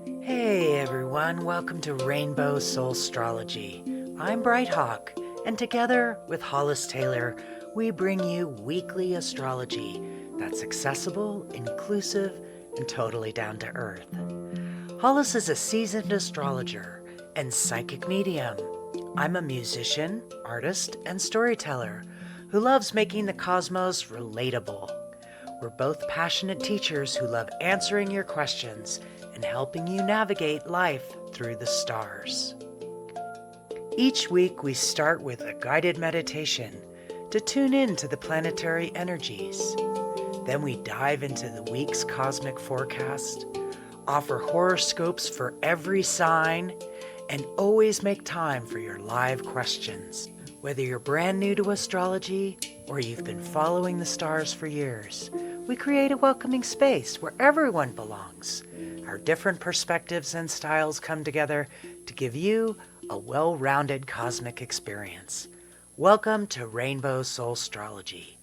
Hey everyone, welcome to Rainbow Soulstrology. I'm Brighthawk, and together with Hollis Taylor, we bring you weekly astrology that's accessible, inclusive, and totally down to earth. Hollis is a seasoned astrologer and psychic medium. I'm a musician, artist, and storyteller who loves making the cosmos relatable. We're both passionate teachers who love answering your questions and helping you navigate life through the stars. Each week we start with a guided meditation to tune in to the planetary energies. Then we dive into the week's cosmic forecast, offer horoscopes for every sign, and always make time for your live questions. Whether you're brand new to astrology or you've been following the stars for years, we create a welcoming space where everyone belongs. Our different perspectives and styles come together to give you a well-rounded cosmic experience. Welcome to Rainbow Soulstrology.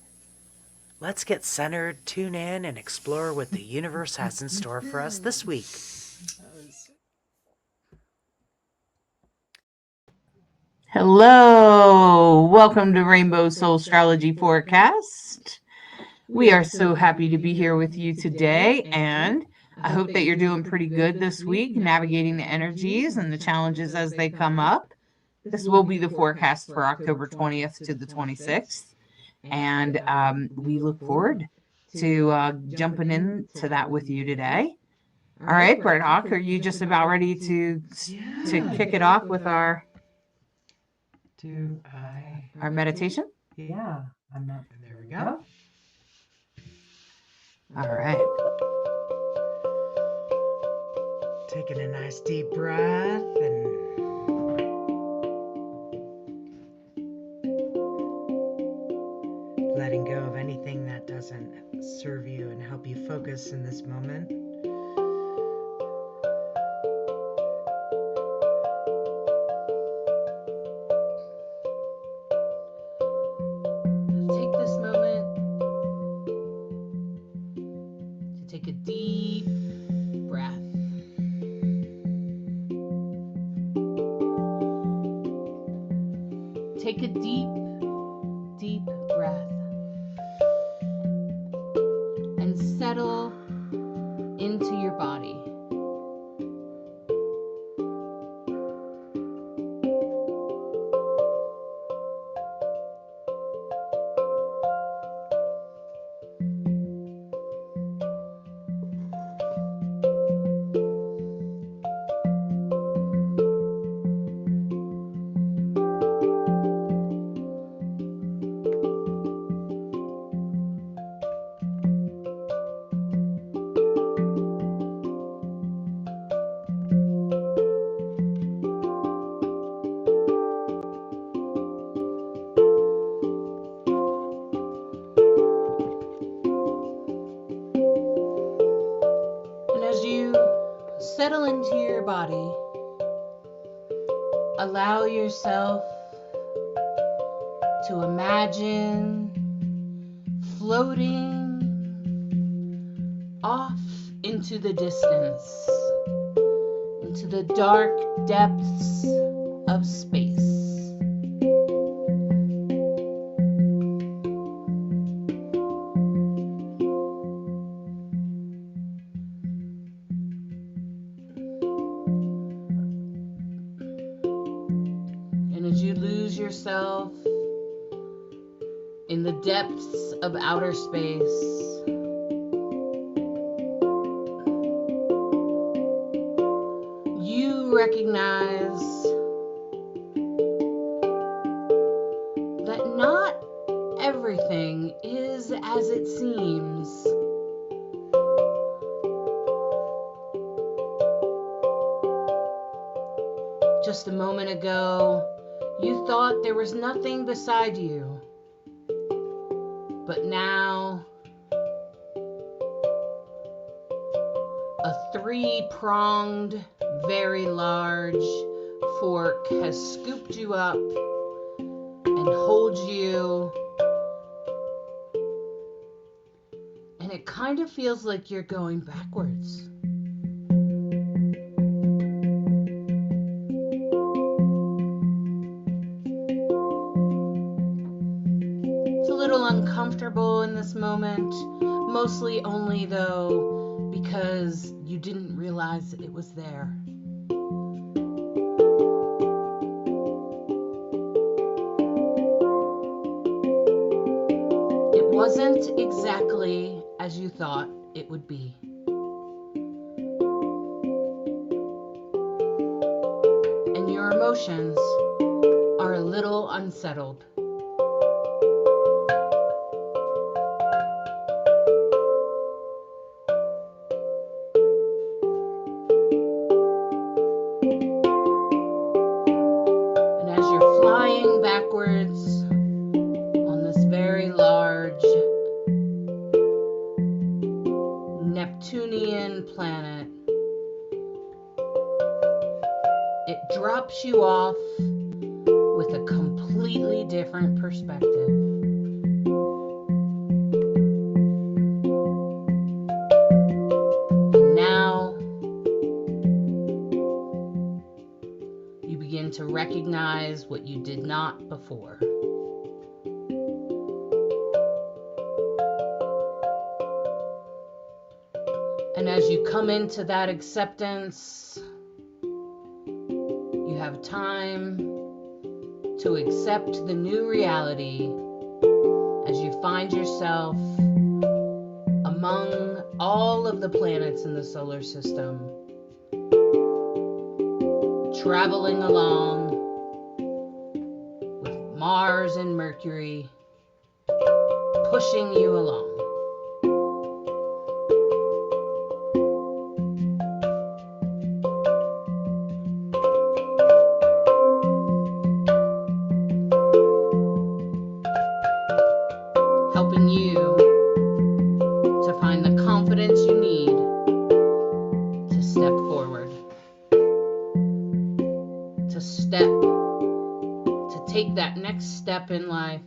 Let's get centered, tune in, and explore what the universe has in store for us this week. Hello, welcome to Rainbow Soulstrology Forecast. We are so happy to be here with you today, and I hope that you're doing pretty good this week, navigating the energies and the challenges as they come up. This will be the forecast for October 20th to the 26th, and we look forward to jumping into that with you today. All right, Bird Hawk, are you just about ready to kick it off with our meditation? Yeah, I'm not. There we go. All right. Taking a nice deep breath and letting go of anything that doesn't serve you and help you focus in this moment. Take this moment to take a deep breath. Take a deep, deep breath and settle into your body. Settle into your body. Allow yourself to imagine floating off into the distance, into the dark depths of space. Yourself in the depths of outer space, you recognize that not everything is as it seems. Just a moment ago, you thought there was nothing beside you, but now a three-pronged, very large fork has scooped you up and holds you, and it kind of feels like you're going backwards. this moment. Mostly only, though, because you didn't realize it was there. It wasn't exactly as you thought it would be. And your emotions are a little unsettled. And as you're flying backwards on this very large Neptunian planet, it drops you off with a completely different perspective. And now you begin to recognize what you did not before. And as you come into that acceptance, you have time to accept the new reality as you find yourself among all of the planets in the solar system, traveling along with Mars and Mercury pushing you along. Helping you to find the confidence you need to step forward, to take that next step in life,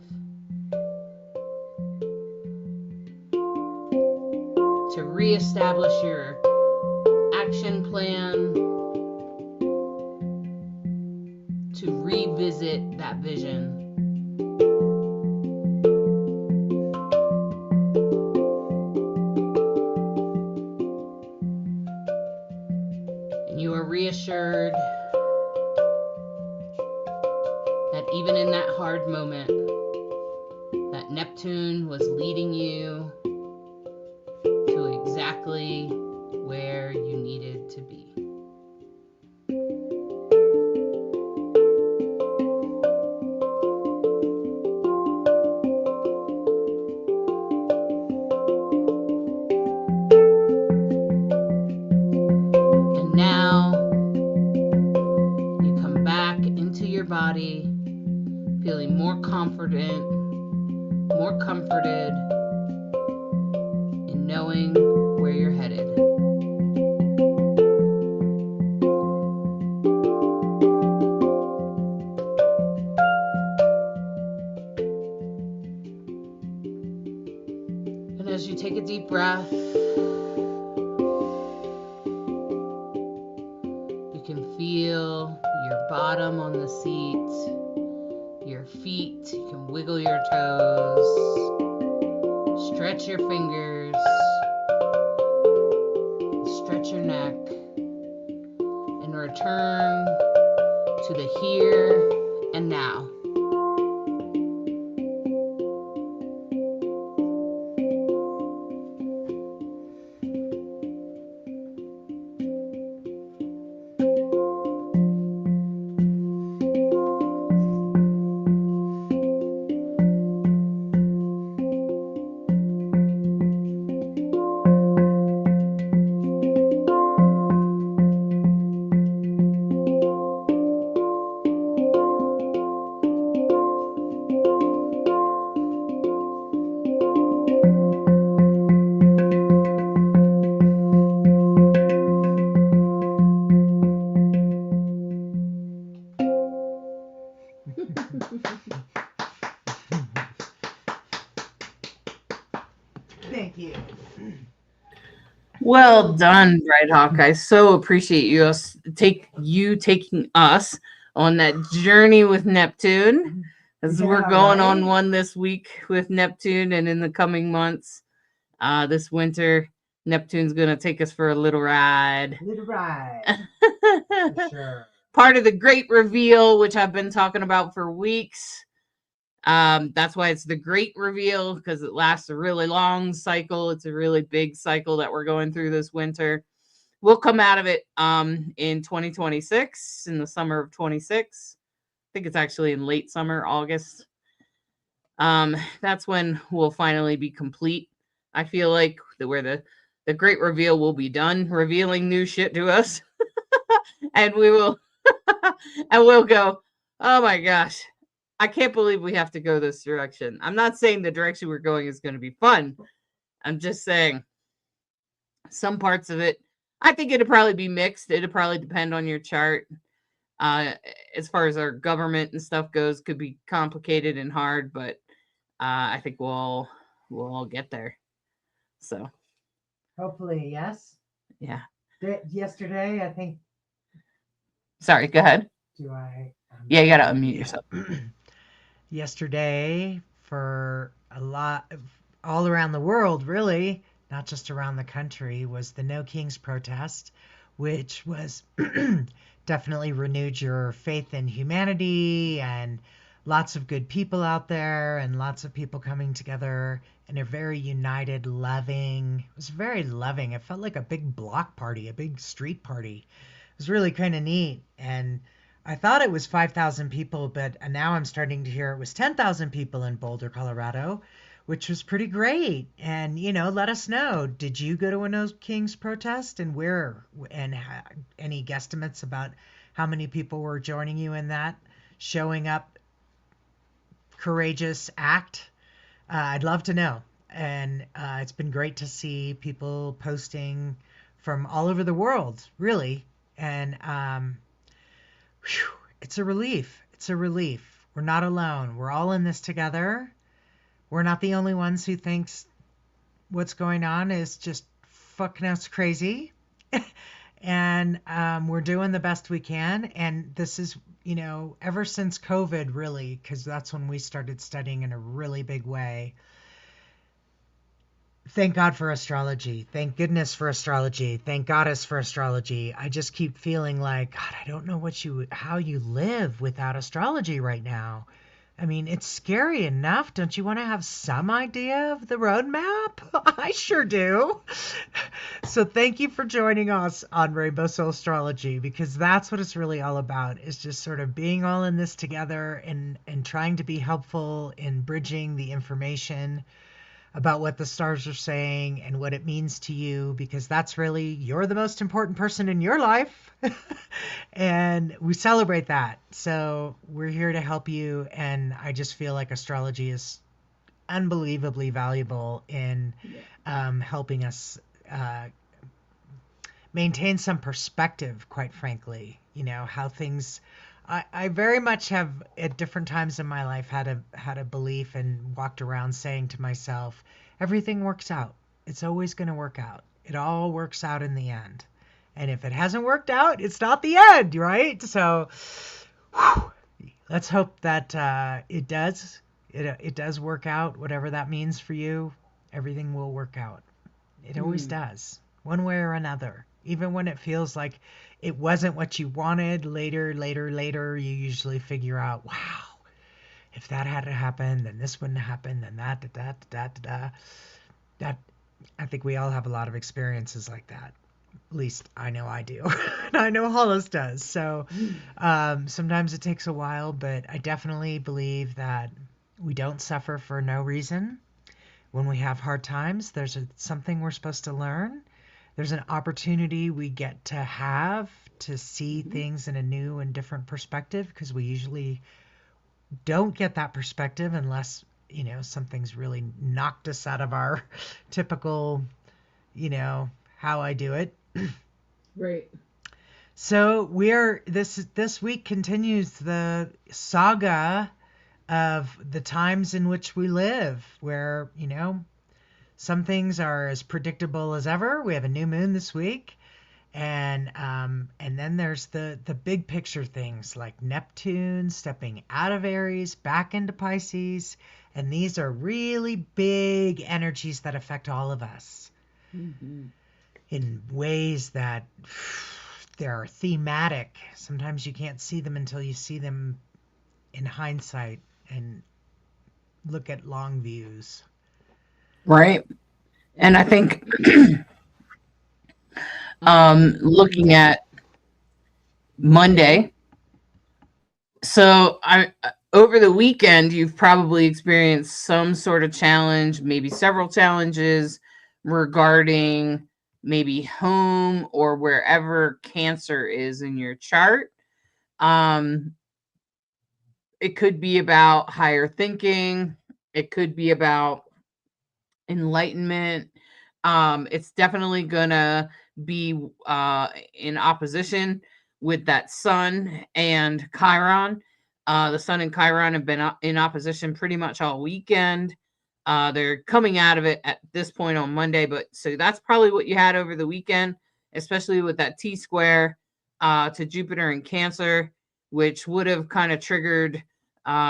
to reestablish your action plan, to revisit that vision. You are reassured that even in that hard moment, that Neptune was leading you to exactly where you needed to be. Body, feeling more confident, more comforted in knowing where you're headed. And as you take a deep breath, you can feel your bottom on the seat, your feet, you can wiggle your toes, stretch your fingers, stretch your neck, and return to the here and now. Thank you. Well done, Bright Hawk. I so appreciate you taking us on that journey with Neptune. As Yeah, we're going on right? one this week with Neptune, and in the coming months, this winter, Neptune's going to take us for a little ride. Little ride, for sure. Part of the great reveal, which I've been talking about for weeks. That's why it's the great reveal, because it lasts a really long cycle. It's a really big cycle that we're going through this winter. We'll come out of it in 2026, in the summer of 26. I think it's actually in late summer, August. That's when we'll finally be complete. I feel like where the great reveal will be done, revealing new shit to us. And we will and we'll go, oh my gosh, I can't believe we have to go this direction. I'm not saying the direction we're going is going to be fun. I'm just saying some parts of it, I think it'd probably be mixed. It'd probably depend on your chart. As far as our government and stuff goes, could be complicated and hard, but I think we'll all get there. So Hopefully, yes. yeah. Yesterday, I think. Sorry, go ahead. Do I? Yeah, you gotta unmute yourself. Yesterday, for a lot, all around the world, really, not just around the country, was the No Kings protest, which was definitely renewed your faith in humanity, and lots of good people out there, and lots of people coming together in a very united, loving. It was very loving. It felt like a big block party, a big street party. It was really kind of neat, and I thought it was 5,000 people, but now I'm starting to hear it was 10,000 people in Boulder, Colorado, which was pretty great. And, let us know. Did you go to a No Kings protest, and where? And any guesstimates about how many people were joining you in that showing up courageous act? I'd love to know. And it's been great to see people posting from all over the world, really. And it's a relief. It's a relief. We're not alone. We're all in this together. We're not the only ones who thinks what's going on is just fucking us crazy. And we're doing the best we can. And this is, ever since COVID, really, because that's when we started studying in a really big way. Thank God for astrology. Thank goodness for astrology. Thank Goddess for astrology. I just keep feeling like, God, I don't know how you live without astrology right now. I mean, it's scary enough. Don't you want to have some idea of the roadmap? I sure do. So thank you for joining us on Rainbow Soulstrology, because that's what it's really all about, is just sort of being all in this together and trying to be helpful in bridging the information about what the stars are saying and what it means to you, because that's really, you're the most important person in your life. And we celebrate that. So we're here to help you. And I just feel like astrology is unbelievably valuable in helping us maintain some perspective, quite frankly, how things. I very much have at different times in my life had a belief and walked around saying to myself, everything works out. It's always going to work out. It all works out in the end. And if it hasn't worked out, it's not the end, right? So let's hope that it does. It does work out, whatever that means for you. Everything will work out. It always does, one way or another. Even when it feels like it wasn't what you wanted, later, you usually figure out, wow, if that had to happen, then this wouldn't happen, then that. I think we all have a lot of experiences like that. At least I know I do. And I know Hollis does. So sometimes it takes a while, but I definitely believe that we don't suffer for no reason. When we have hard times, there's something we're supposed to learn. There's an opportunity we get to have to see things in a new and different perspective, because we usually don't get that perspective unless, something's really knocked us out of our typical, how I do it. Right. So this week continues the saga of the times in which we live, where, some things are as predictable as ever. We have a new moon this week, And then there's the big picture things like Neptune stepping out of Aries back into Pisces, and these are really big energies that affect all of us in ways that they're thematic. Sometimes you can't see them until you see them in hindsight and look at long views. Right. And I think looking at Monday, so I over the weekend you've probably experienced some sort of challenge, maybe several challenges regarding maybe home or wherever Cancer is in your chart. Um, it could be about higher thinking. It could be about enlightenment. It's definitely gonna be in opposition with that Sun and Chiron. The Sun and Chiron have been in opposition pretty much all weekend. They're coming out of it at this point on Monday, but so that's probably what you had over the weekend, especially with that T square to Jupiter and Cancer, which would have kind of triggered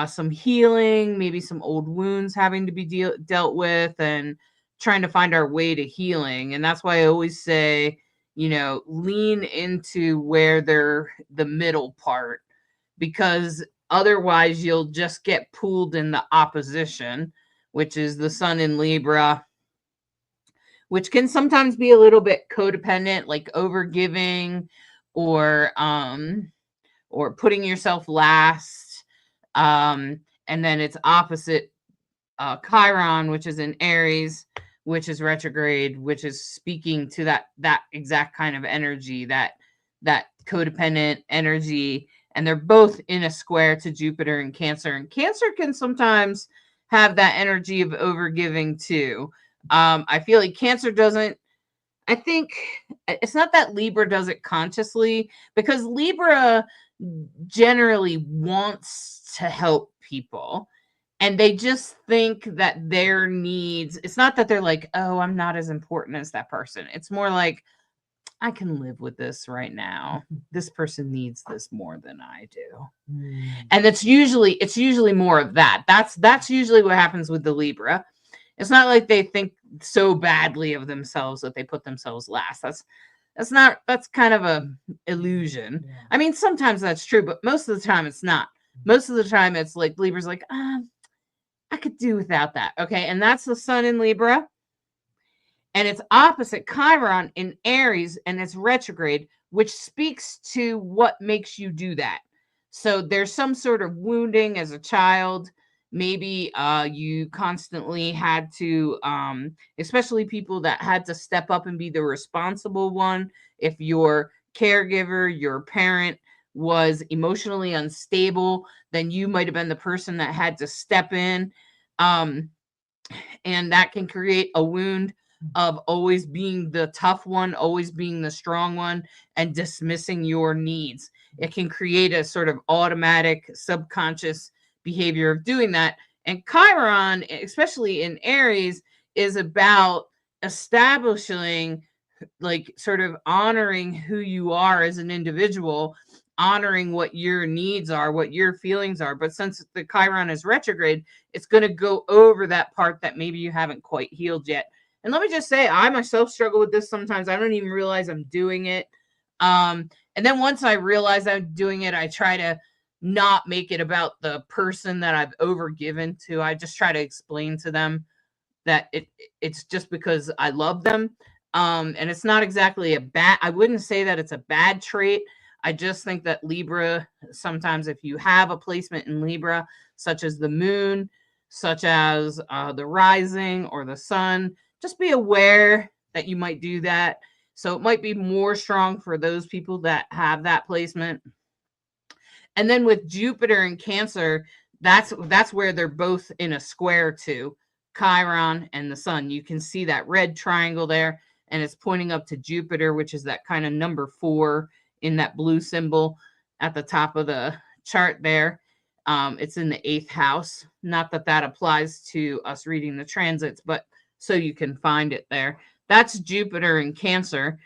some healing, maybe some old wounds having to be dealt with, and trying to find our way to healing. And that's why I always say, lean into where they're the middle part, because otherwise you'll just get pulled in the opposition, which is the Sun in Libra, which can sometimes be a little bit codependent, like overgiving or putting yourself last. And then it's opposite Chiron, which is in Aries, which is retrograde, which is speaking to that exact kind of energy, that codependent energy. And they're both in a square to Jupiter and Cancer. And Cancer can sometimes have that energy of overgiving too. I feel like Cancer doesn't. I think it's not that Libra does it consciously, because Libra generally wants to help people, and they just think that their needs, it's not that they're like, oh, I'm not as important as that person. It's more like, I can live with this right now. This person needs this more than I do. And it's usually more of that. That's usually what happens with the Libra. It's not like they think so badly of themselves that they put themselves last. That's kind of a illusion. Yeah. I mean, sometimes that's true, but most of the time it's not. Most of the time it's like Libra's like, I could do without that. Okay. And that's the Sun in Libra. And it's opposite Chiron in Aries, and it's retrograde, which speaks to what makes you do that. So there's some sort of wounding as a child. Maybe you constantly had to, especially people that had to step up and be the responsible one. If your caregiver, your parent was emotionally unstable, then you might have been the person that had to step in. And that can create a wound of always being the tough one, always being the strong one, and dismissing your needs. It can create a sort of automatic subconscious behavior of doing that. And Chiron, especially in Aries, is about establishing, like, sort of honoring who you are as an individual, honoring what your needs are, what your feelings are. But since the Chiron is retrograde, it's going to go over that part that maybe you haven't quite healed yet. And let me just say, I myself struggle with this sometimes. I don't even realize I'm doing it. And then once I realize I'm doing it, I try to not make it about the person that I've overgiven to. I just try to explain to them that it's just because I love them. And it's not exactly I wouldn't say that it's a bad trait. I just think that Libra, sometimes if you have a placement in Libra, such as the moon, such as the rising or the sun, just be aware that you might do that. So it might be more strong for those people that have that placement. And then with Jupiter and Cancer, that's where they're both in a square to Chiron and the sun. You can see that red triangle there, and it's pointing up to Jupiter, which is that kind of number 4 in that blue symbol at the top of the chart there. It's in the 8th house. Not that that applies to us reading the transits, but so you can find it there. That's Jupiter in Cancer.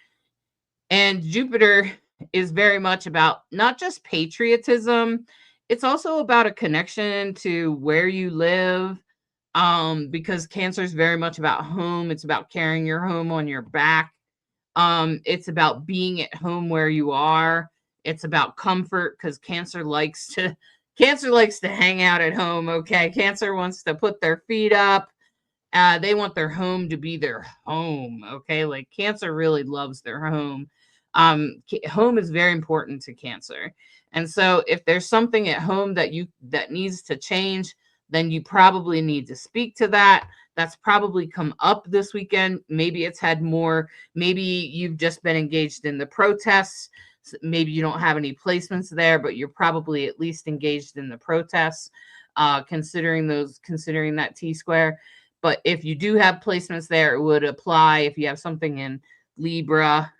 And Jupiter is very much about not just patriotism, it's also about a connection to where you live. Because Cancer is very much about home. It's about carrying your home on your back. It's about being at home where you are. It's about comfort because Cancer likes to hang out at home. Okay, Cancer wants to put their feet up. They want their home to be their home. Okay, like Cancer really loves their home. Home is very important to Cancer, and so if there's something at home that needs to change, then you probably need to speak to that. That's probably come up this weekend. Maybe it's had more. Maybe you've just been engaged in the protests. Maybe you don't have any placements there, but you're probably at least engaged in the protests. Considering that T square. But if you do have placements there, it would apply if you have something in Libra,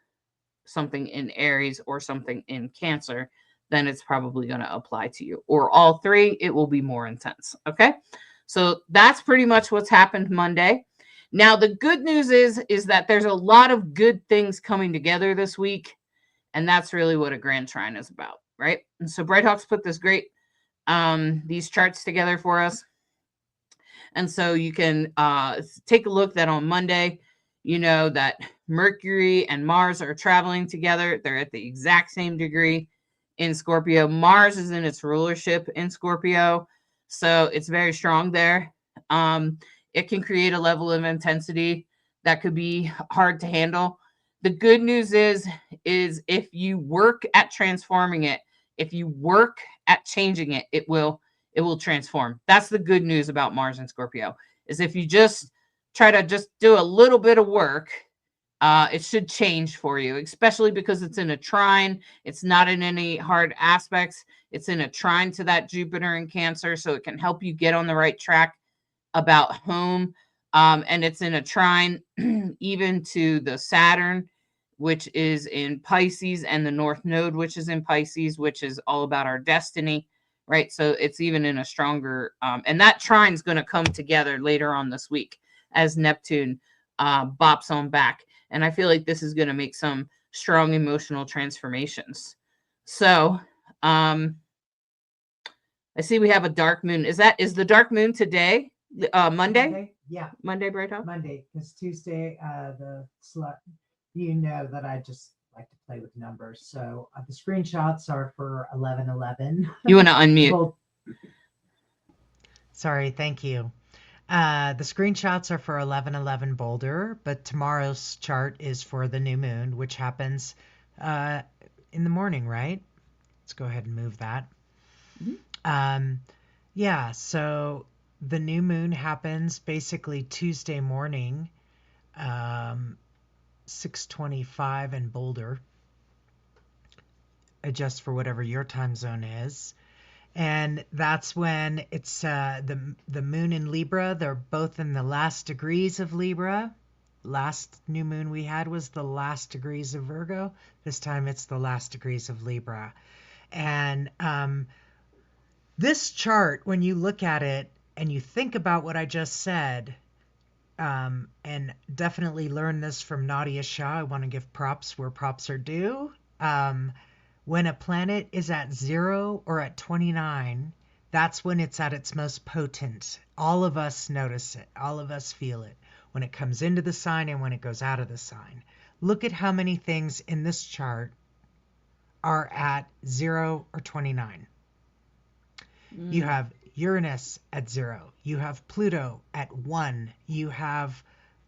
something in Aries, or something in Cancer, then it's probably going to apply to you. Or all three, it will be more intense. Okay. So that's pretty much what's happened Monday. Now, the good news is that there's a lot of good things coming together this week. And that's really what a grand trine is about, right? And so Bright Hawks put this great, these charts together for us. And so you can take a look that on Monday, you know that Mercury and Mars are traveling together. They're at the exact same degree in Scorpio. Mars is in its rulership in Scorpio, so it's very strong there. It can create a level of intensity that could be hard to handle. The good news is if you work at transforming it, if you work at changing it, it will transform. That's the good news about Mars and Scorpio, is if you just try to just do a little bit of work, it should change for you, especially because it's in a trine. It's not in any hard aspects. It's in a trine to that Jupiter in Cancer, so it can help you get on the right track about home. And it's in a trine even to the Saturn, which is in Pisces, and the North Node, which is in Pisces, which is all about our destiny. Right. So it's even in a stronger, and that trine is going to come together later on this week as Neptune bops on back. And I feel like this is going to make some strong emotional transformations. So I see we have a dark moon. Is the dark moon today? Monday? Yeah. Monday, Bright Hawk? Monday, because Tuesday, the slut, you know that I just like to play with numbers. So the screenshots are for 11/11. You want to unmute? Sorry, thank you. The screenshots are for 11/11 Boulder, but tomorrow's chart is for the new moon, which happens in the morning, right? Let's go ahead and move that. Mm-hmm. Yeah, so the new moon happens basically Tuesday morning, 6:25 in Boulder. Adjust for whatever your time zone is. And that's when it's the moon in Libra. They're both in the last degrees of Libra. Last new moon we had was the last degrees of Virgo. This time it's the last degrees of Libra. And this chart, when you look at it and you think about what I just said, and definitely learn this from Nadia Shah. I want to give props where props are due. When a planet is at 0 or at 29, that's when it's at its most potent. All of us notice it. All of us feel it when it comes into the sign and when it goes out of the sign. Look at how many things in this chart are at 0 or 29. You have Uranus at 0. You have Pluto at 1. You have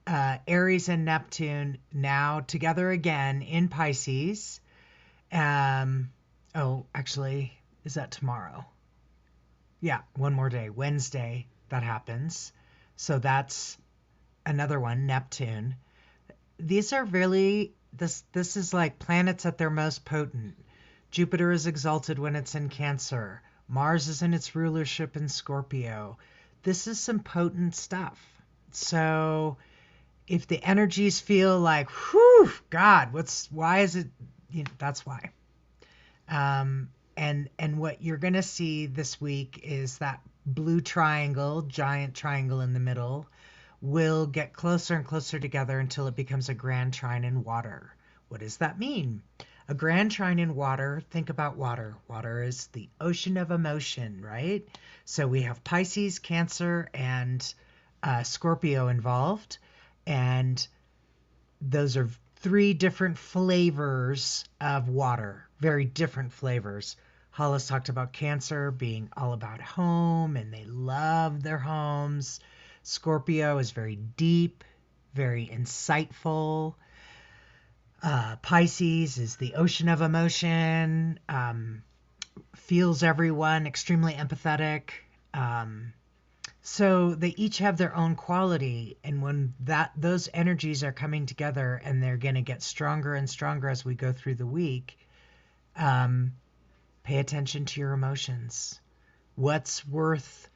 Aries and Neptune now together again in Pisces. Actually, is that tomorrow? Yeah, one more day. Wednesday, that happens. So that's another one, Neptune. These are really, this is like planets at their most potent. Jupiter is exalted when it's in Cancer. Mars is in its rulership in Scorpio. This is some potent stuff. So if the energies feel like, whew, God, why is it, that's why. And what you're going to see this week is that blue triangle, giant triangle in the middle, will get closer and closer together until it becomes a grand trine in water, What does that mean? A grand trine in water, think about water. Water is the ocean of emotion, right? So we have Pisces, Cancer, and Scorpio involved. And those are three different flavors of water, very different flavors. Hollis talked about Cancer being all about home, and they love their homes. Scorpio is very deep, very insightful. Pisces is the ocean of emotion, feels everyone, extremely empathetic. So they each have their own quality, and when those energies are coming together, and they're going to get stronger and stronger as we go through the week, pay attention to your emotions. What's worth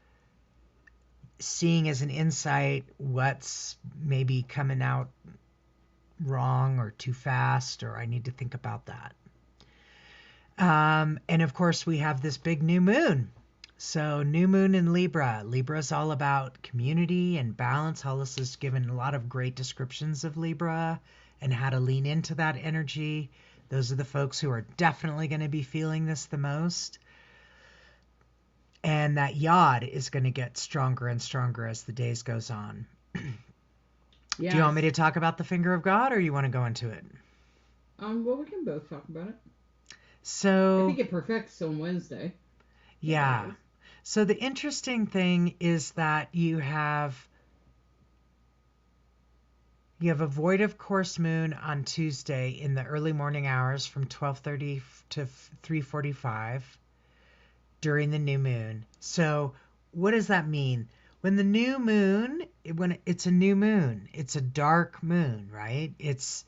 seeing as an insight? What's maybe coming out wrong or too fast, or I need to think about that. And of course, we have this big new moon. So new moon in Libra. Libra is all about community and balance. Hollis has given a lot of great descriptions of Libra and how to lean into that energy. Those are the folks who are definitely going to be feeling this the most. And that yod is going to get stronger and stronger as the days goes on. Yes. Do you want me to talk about the finger of God, or you want to go into it? Well, we can both talk about it. So I think it perfects on Wednesday. Yeah. So the interesting thing is that you have a void course moon on Tuesday in the early morning hours from 12:30 to 3:45 during the new moon. So what does that mean? When the new moon, when it's a new moon, it's a dark moon, right? It's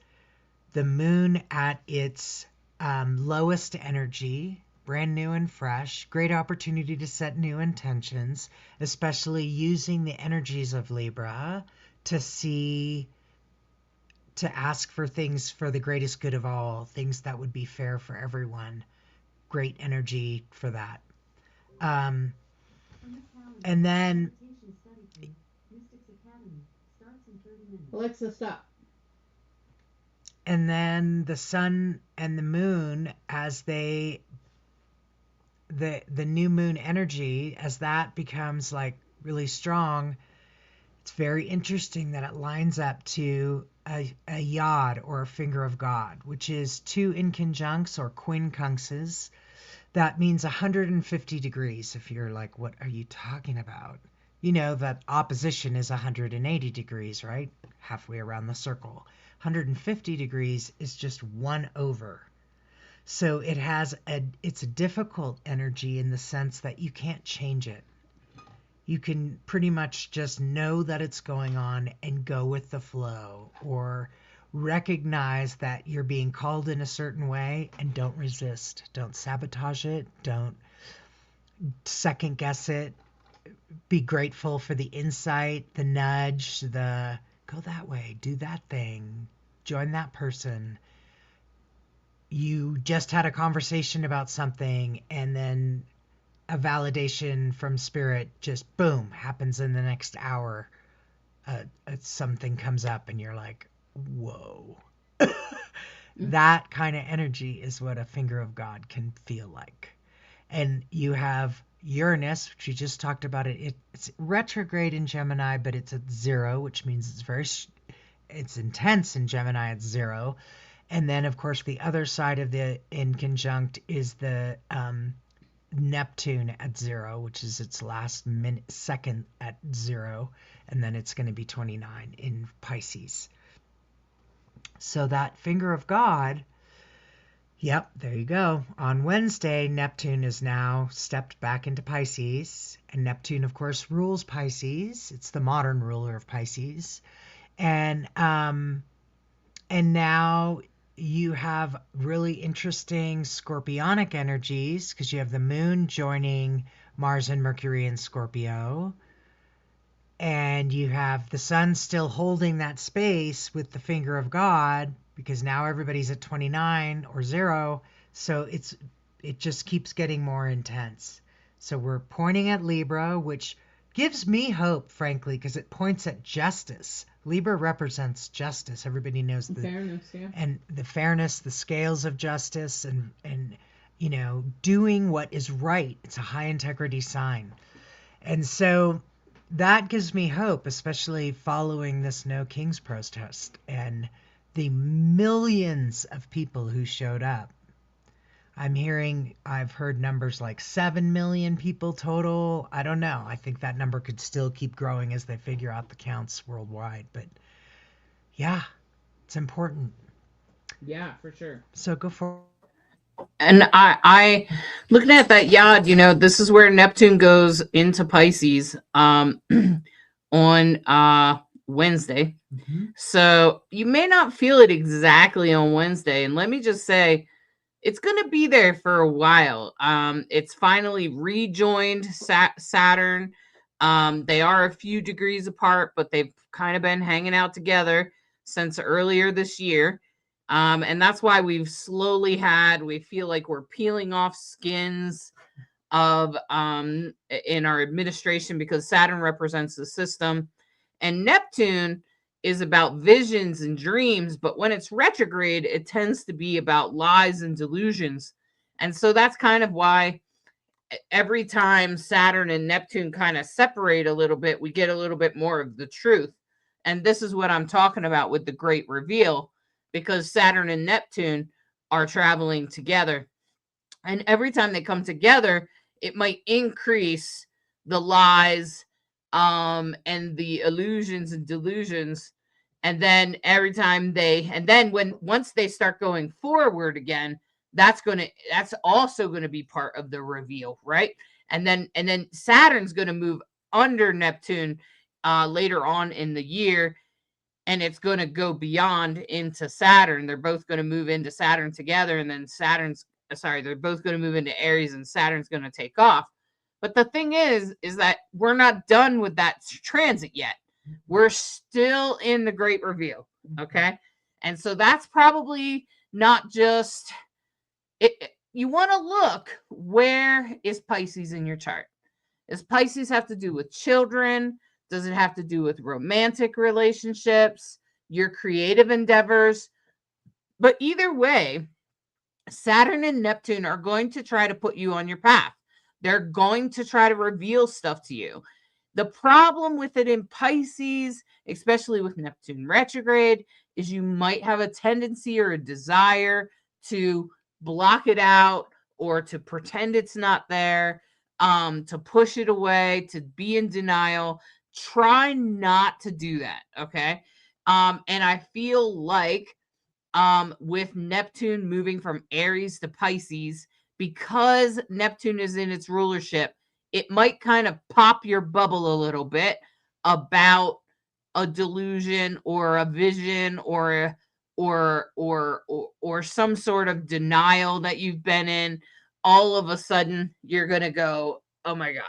the moon at its lowest energy, brand new and fresh, great opportunity to set new intentions, especially using the energies of Libra to ask for things for the greatest good of all, things that would be fair for everyone. Great energy for that. And then Alexa, stop. And then the sun and the moon, as the new moon energy, as that becomes like really strong, it's very interesting that it lines up to a yod, or a finger of God, which is two inconjuncts or quincunxes. That means 150 degrees. If you're like, what are you talking about? You know that opposition is 180 degrees, right? Halfway around the circle. 150 degrees is just 1/. So it's a difficult energy in the sense that you can't change it. You can pretty much just know that it's going on and go with the flow, or recognize that you're being called in a certain way and don't resist. Don't sabotage it. Don't second guess it. Be grateful for the insight, the nudge, the go that way, do that thing, join that person. You just had a conversation about something, and then a validation from spirit just boom happens in the next hour. Something comes up and you're like, whoa. That kind of energy is what a finger of God can feel like. And you have Uranus, which we just talked about. It's retrograde in Gemini, but it's at 0, which means it's intense in Gemini at 0. And then, of course, the other side of the inconjunct is the Neptune at 0, which is its last second at 0. And then it's going to be 29 in Pisces. So that finger of God, yep, there you go. On Wednesday, Neptune is now stepped back into Pisces. And Neptune, of course, rules Pisces. It's the modern ruler of Pisces. And now you have really interesting scorpionic energies, because you have the moon joining Mars and Mercury in Scorpio. And you have the sun still holding that space with the finger of God, because now everybody's at 29 or 0. So it just keeps getting more intense. So we're pointing at Libra, which gives me hope, frankly, because it points at justice. Libra represents justice. Everybody knows the Fairness, yeah. and the fairness, the scales of justice, and doing what is right. It's a high integrity sign. And so that gives me hope, especially following this No Kings protest and the millions of people who showed up. I've heard numbers like 7 million people total. I don't know. I think that number could still keep growing as they figure out the counts worldwide. But yeah, it's important. Yeah, for sure. So go for And I looking at that yod, this is where Neptune goes into Pisces on Wednesday. Mhm. So you may not feel it exactly on Wednesday. And let me just say, it's going to be there for a while. It's finally rejoined Saturn. They are a few degrees apart, but they've kind of been hanging out together since earlier this year. And that's why we feel like we're peeling off skins of in our administration, because Saturn represents the system and Neptune is about visions and dreams, but when it's retrograde, it tends to be about lies and delusions. And so that's kind of why every time Saturn and Neptune kind of separate a little bit, we get a little bit more of the truth. And this is what I'm talking about with the great reveal, because Saturn and Neptune are traveling together. And every time they come together, it might increase the lies and the illusions and delusions. And then once they start going forward again, that's also going to be part of the reveal, right? And then Saturn's going to move under Neptune later on in the year, and it's going to go beyond into Saturn. They're both going to move into Saturn together, and then they're both going to move into Aries, and Saturn's going to take off. But the thing is that we're not done with that transit yet. We're still in the great reveal. Okay. And so that's probably not just it. You want to look, where is Pisces in your chart? Does Pisces have to do with children? Does it have to do with romantic relationships, your creative endeavors? But either way, Saturn and Neptune are going to try to put you on your path. They're going to try to reveal stuff to you. The problem with it in Pisces, especially with Neptune retrograde, is you might have a tendency or a desire to block it out or to pretend it's not there, to push it away, to be in denial. Try not to do that, okay? And I feel like with Neptune moving from Aries to Pisces, because Neptune is in its rulership, it might kind of pop your bubble a little bit about a delusion or a vision or some sort of denial that you've been in. All of a sudden, you're going to go, oh my God.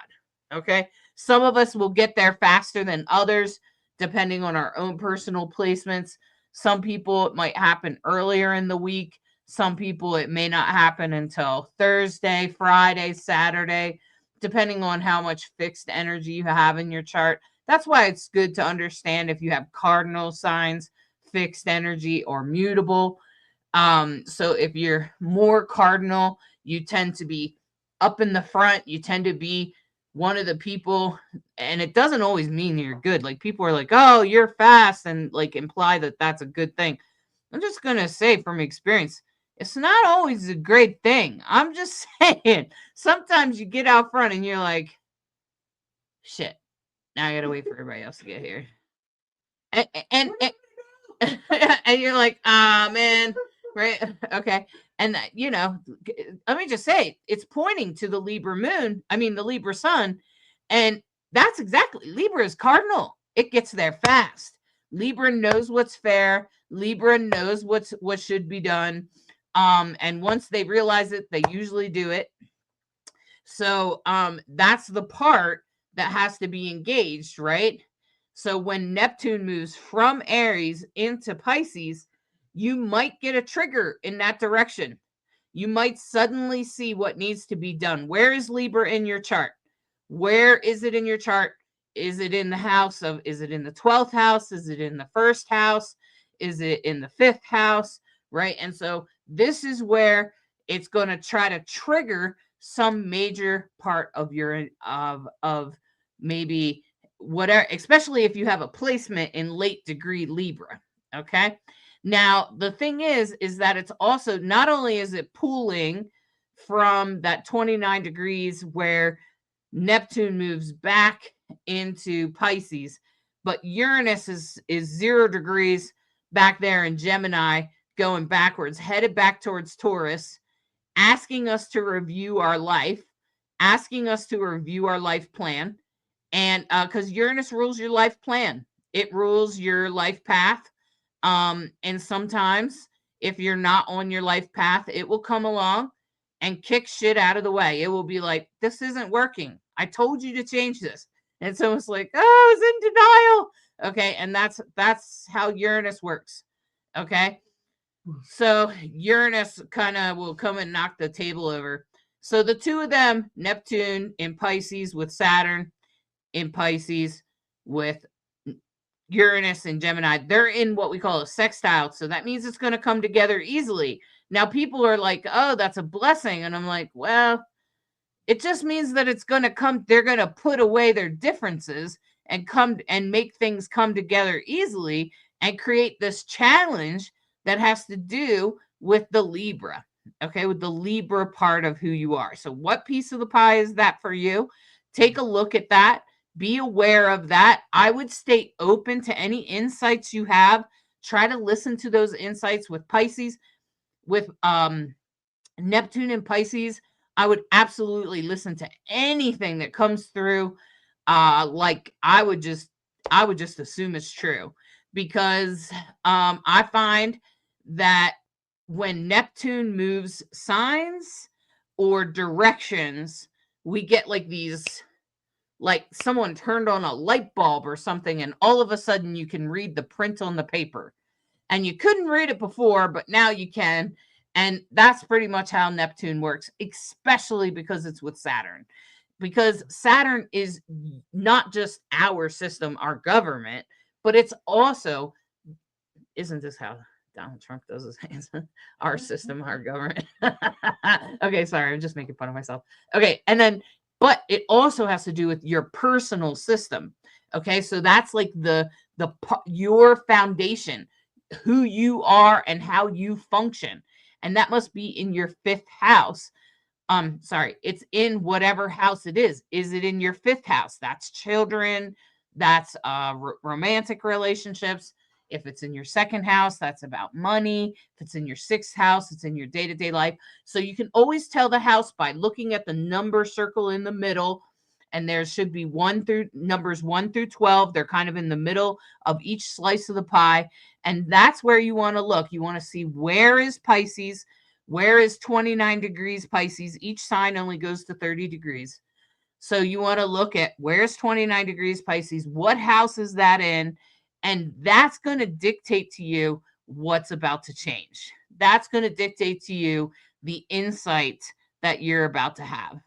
Okay. Some of us will get there faster than others, depending on our own personal placements. Some people, it might happen earlier in the week. Some people, it may not happen until Thursday, Friday, Saturday, depending on how much fixed energy you have in your chart. That's why it's good to understand if you have cardinal signs, fixed energy, or mutable. So if you're more cardinal, you tend to be up in the front. You tend to be one of the people, and it doesn't always mean you're good. Like, people are like, oh, you're fast, and like imply that that's a good thing. I'm just going to say from experience, it's not always a great thing. I'm just saying, sometimes you get out front and you're like, shit, now I got to wait for everybody else to get here. And and you're like, ah, man, right? Okay. And let me just say, it's pointing to the Libra the Libra sun. And that's exactly, Libra is cardinal. It gets there fast. Libra knows what's fair. Libra knows what should be done. And once they realize it, they usually do it. So that's the part that has to be engaged, right? So when Neptune moves from Aries into Pisces, you might get a trigger in that direction. You might suddenly see what needs to be done. Where is Libra in your chart? Where is it in your chart? is it in the house of, is it in the 12th house? Is it in the first house? Is it in the 5th house? Right. And so this is where it's going to try to trigger some major part of your, of maybe whatever, especially if you have a placement in late degree Libra. Okay. Now, the thing is that it's also, not only is it pulling from that 29 degrees where Neptune moves back into Pisces, but Uranus is 0 degrees back there in Gemini, going backwards, headed back towards Taurus, asking us to review our life, asking us to review our life plan. And because Uranus rules your life plan, it rules your life path. And sometimes if you're not on your life path, it will come along and kick shit out of the way. It will be like, this isn't working. I told you to change this. And it's almost like, oh, I was in denial. Okay. And that's how Uranus works. Okay. So Uranus kind of will come and knock the table over. So the two of them, Neptune in Pisces with Saturn in Pisces with Uranus and Gemini, they're in what we call a sextile. So that means it's going to come together easily. Now people are like, oh, that's a blessing. And I'm like, well, it just means that it's going to come, they're going to put away their differences and come and make things come together easily and create this challenge that has to do with the Libra, okay, with the Libra part of who you are. So what piece of the pie is that for you? Take a look at that. Be aware of that. I would stay open to any insights you have. Try to listen to those insights with Pisces, with Neptune and Pisces. I would absolutely listen to anything that comes through. Like I would just assume it's true, because I find that when Neptune moves signs or directions, we get like these, like someone turned on a light bulb or something, and all of a sudden you can read the print on the paper. And you couldn't read it before, but now you can. And that's pretty much how Neptune works, especially because it's with Saturn. Because Saturn is not just our system, our government, but it's also, isn't this how Donald Trump does his hands? Our system, our government. Okay, sorry, I'm just making fun of myself. Okay, and then, but it also has to do with your personal system. Okay, so that's like your foundation, who you are and how you function. And that must be in your 5th house. Sorry, it's in whatever house it is. Is it in your 5th house? That's children, that's romantic relationships. If it's in your 2nd house, that's about money. If it's in your 6th house, it's in your day-to-day life. So you can always tell the house by looking at the number circle in the middle. And there should be numbers 1 through 12. They're kind of in the middle of each slice of the pie. And that's where you want to look. You want to see, where is Pisces? Where is 29 degrees Pisces? Each sign only goes to 30 degrees. So you want to look at, where's 29 degrees Pisces? What house is that in? And that's going to dictate to you what's about to change. That's going to dictate to you the insight that you're about to have.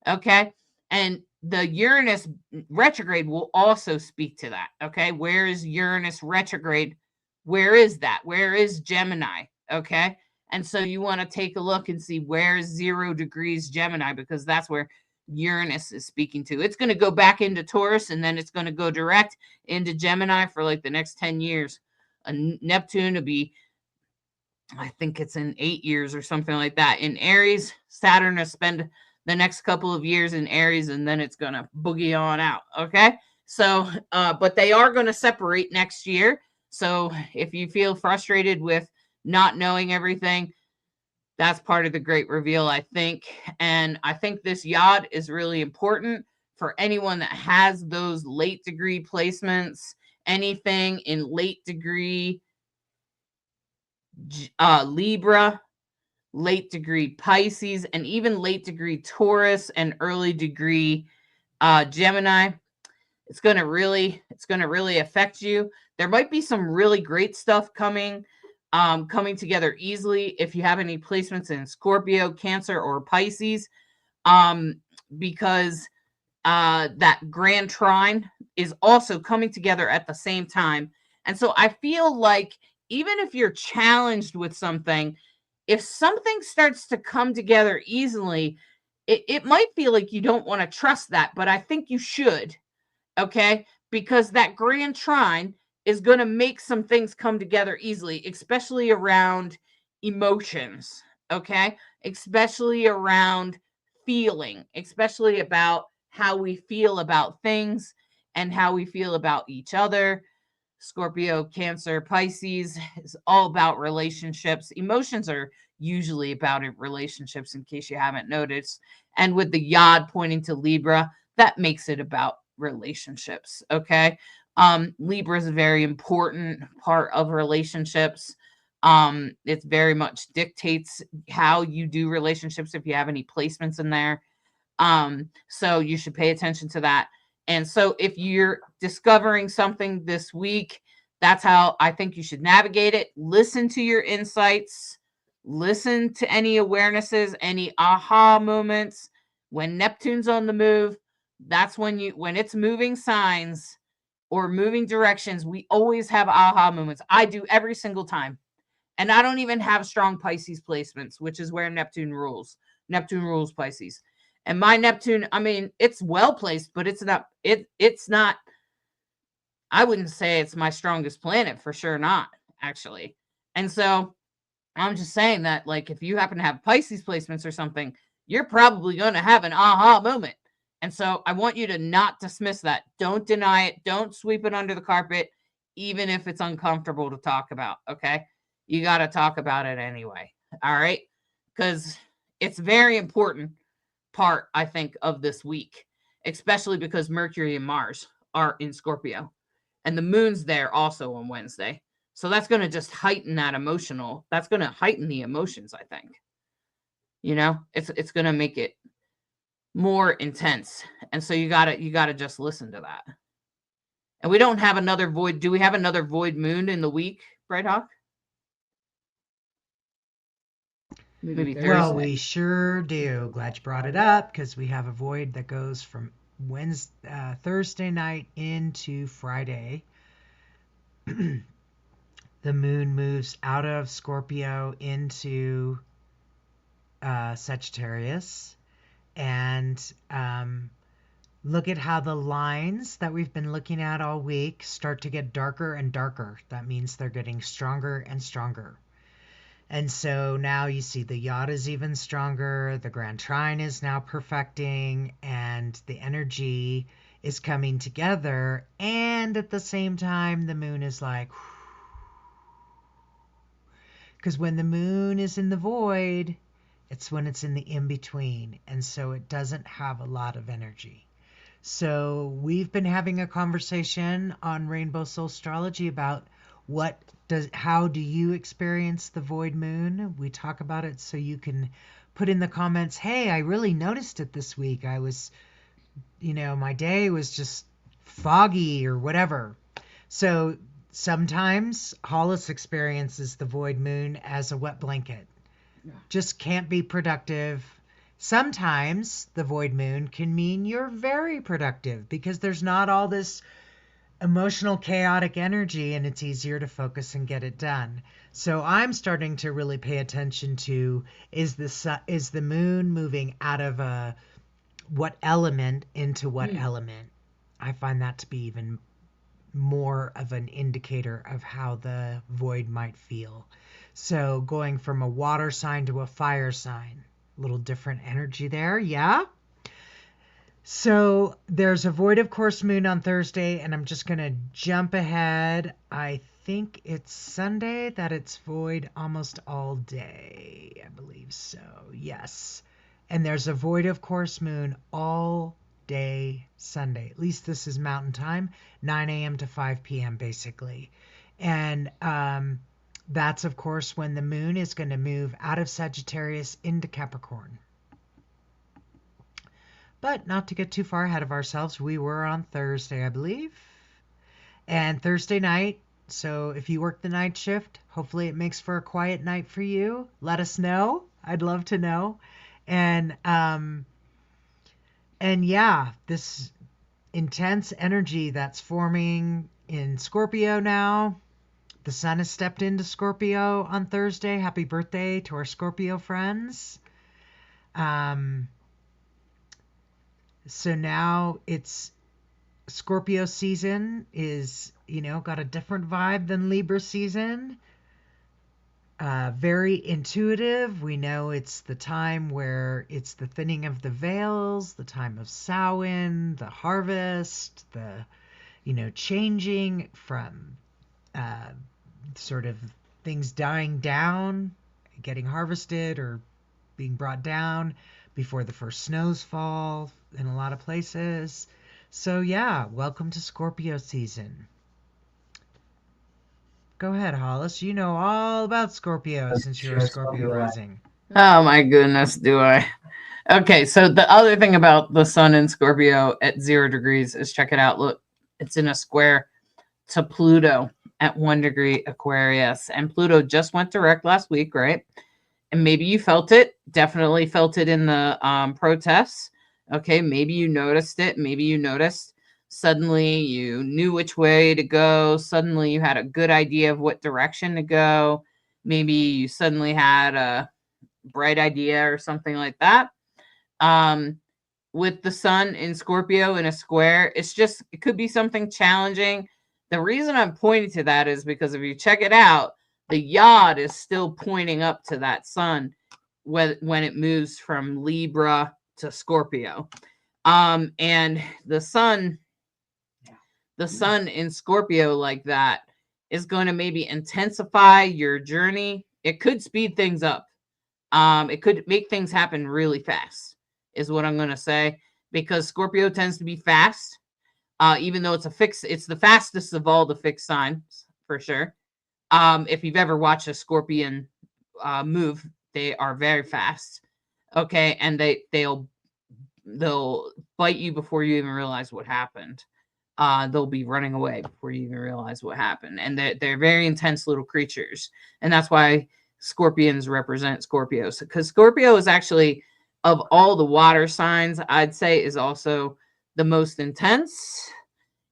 Okay. And the Uranus retrograde will also speak to that. Okay. Where is Uranus retrograde? Where is that? Where is Gemini? Okay. And so you want to take a look and see, where's 0 degrees Gemini, because that's where Uranus is speaking to. It's going to go back into Taurus, and then it's going to go direct into Gemini for like the next 10 years. Neptune will be, I think it's in 8 years or something like that. In Aries, Saturn will spend the next couple of years in Aries, and then it's going to boogie on out. Okay. So, but they are going to separate next year. So if you feel frustrated with not knowing everything, that's part of the great reveal, I think. And I think this yod is really important for anyone that has those late degree placements, anything in late degree Libra, late degree Pisces, and even late degree Taurus and early degree Gemini. It's going to really affect you. There might be some really great stuff coming together easily if you have any placements in Scorpio, Cancer, or Pisces, because that grand trine is also coming together at the same time. And so I feel like even if you're challenged with something, if something starts to come together easily, it might feel like you don't want to trust that, but I think you should, okay? Because that grand trine is going to make some things come together easily, especially around emotions, okay? Especially around feeling, especially about how we feel about things and how we feel about each other. Scorpio, Cancer, Pisces is all about relationships. Emotions are usually about relationships, in case you haven't noticed. And with the yod pointing to Libra, that makes it about relationships. Okay. Libra is a very important part of relationships. It very much dictates how you do relationships if you have any placements in there. So you should pay attention to that. And so if you're discovering something this week, that's how I think you should navigate it. Listen to your insights, listen to any awarenesses, any aha moments. When Neptune's on the move, that's when it's moving signs or moving directions, we always have aha moments. I do every single time. And I don't even have strong Pisces placements, which is where Neptune rules. Neptune rules Pisces. And my Neptune, I mean, it's well placed, but it's not, I wouldn't say it's my strongest planet, for sure not, actually. And so I'm just saying that, like, if you happen to have Pisces placements or something, you're probably going to have an aha moment. And so I want you to not dismiss that. Don't deny it. Don't sweep it under the carpet, even if it's uncomfortable to talk about. Okay. You got to talk about it anyway. All right. Because it's very important part, I think, of this week, especially because Mercury and Mars are in Scorpio and the moon's there also on Wednesday. So that's going to just heighten that's going to heighten the emotions, I think. It's going to make it more intense. And so you got to just listen to that. And we don't have another void. Do we have another void moon in the week, Bright Hawk? Maybe Thursday. Well, we sure do. Glad you brought it up, because we have a void that goes from Thursday night into Friday. The moon moves out of Scorpio into Sagittarius. And look at how the lines that we've been looking at all week start to get darker and darker. That means they're getting stronger and stronger. And so now you see the yod is even stronger, the grand trine is now perfecting, and the energy is coming together. And at the same time, the moon is like, because when the moon is in the void, it's when it's in the in-between. And so it doesn't have a lot of energy. So we've been having a conversation on Rainbow Soulstrology about how do you experience the void moon? We talk about it, so you can put in the comments, hey, I really noticed it this week. I was, my day was just foggy or whatever. So sometimes Hollis experiences the void moon as a wet blanket. Yeah. Just can't be productive. Sometimes the void moon can mean you're very productive because there's not all this emotional chaotic energy, and it's easier to focus and get it done. So I'm starting to really pay attention to, is the moon moving out of what element into what element? I find that to be even more of an indicator of how the void might feel. So going from a water sign to a fire sign, a little different energy there. Yeah. So there's a void of course moon on Thursday, and I'm just going to jump ahead. I think it's Sunday that it's void almost all day. I believe so. Yes. And there's a void of course moon all day Sunday. At least this is Mountain Time, 9 a.m. to 5 p.m. basically. And that's, of course, when the moon is going to move out of Sagittarius into Capricorn. But not to get too far ahead of ourselves, we were on Thursday, I believe. And Thursday night, so if you work the night shift, hopefully it makes for a quiet night for you. Let us know. I'd love to know. And yeah, intense energy that's forming in Scorpio now. The sun has stepped into Scorpio on Thursday. Happy birthday to our Scorpio friends. So now it's Scorpio season is, got a different vibe than Libra season. Very intuitive. We know it's the time where it's the thinning of the veils, the time of Samhain, the harvest, the, changing from sort of things dying down, getting harvested or being brought down before the first snows fall in a lot of places. So yeah, welcome to Scorpio season. Go ahead, Hollis. You know all about Scorpio since you're a Scorpio rising. Oh my goodness, do I? Okay, so the other thing about the sun in Scorpio at 0 degrees is, check it out. Look, it's in a square to Pluto at 1 degree Aquarius. And Pluto just went direct last week, right? And maybe you felt it, definitely felt it in the protests. Okay, maybe you noticed it. Maybe you noticed suddenly you knew which way to go. Suddenly you had a good idea of what direction to go. Maybe you suddenly had a bright idea or something like that. With the sun in Scorpio in a square, it could be something challenging. The reason I'm pointing to that is because if you check it out, the yod is still pointing up to that sun when it moves from Libra to Scorpio. And the sun in Scorpio like that is going to maybe intensify your journey. It could speed things up. It could make things happen really fast, is what I'm going to say, because Scorpio tends to be fast, even though it's the fastest of all the fixed signs, for sure. If you've ever watched a scorpion move, they are very fast. Okay, and they'll bite you before you even realize what happened. They'll be running away before you even realize what happened, and they're very intense little creatures, and that's why Scorpions represent Scorpios, because Scorpio is actually, of all the water signs, I'd say is also the most intense.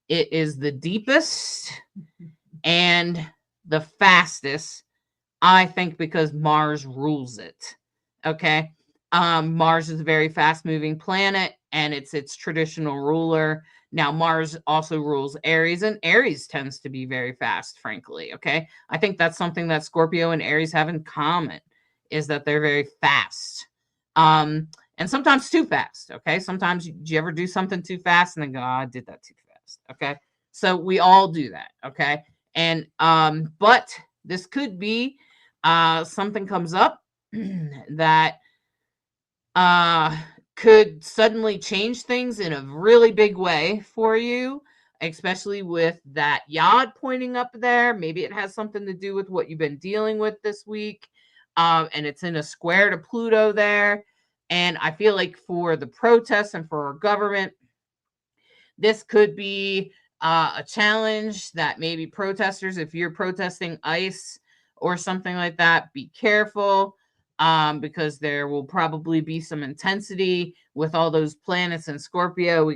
It is the deepest and the fastest, I think, because Mars rules it. Okay. Mars is a very fast moving planet, and it's its traditional ruler. Now, Mars also rules Aries, and Aries tends to be very fast, frankly. Okay. I think that's something that Scorpio and Aries have in common, is that they're very fast. And sometimes too fast. Okay. Sometimes you ever do something too fast and then go, oh, I did that too fast. Okay. So we all do that. Okay. And, but this could be, something comes up that, could suddenly change things in a really big way for you, especially with that yod pointing up there. Maybe it has something to do with what you've been dealing with this week. And it's in a square to Pluto there. And I feel like for the protests and for our government, this could be a challenge that maybe protesters, if you're protesting ICE or something like that, be careful. Because there will probably be some intensity with all those planets in Scorpio.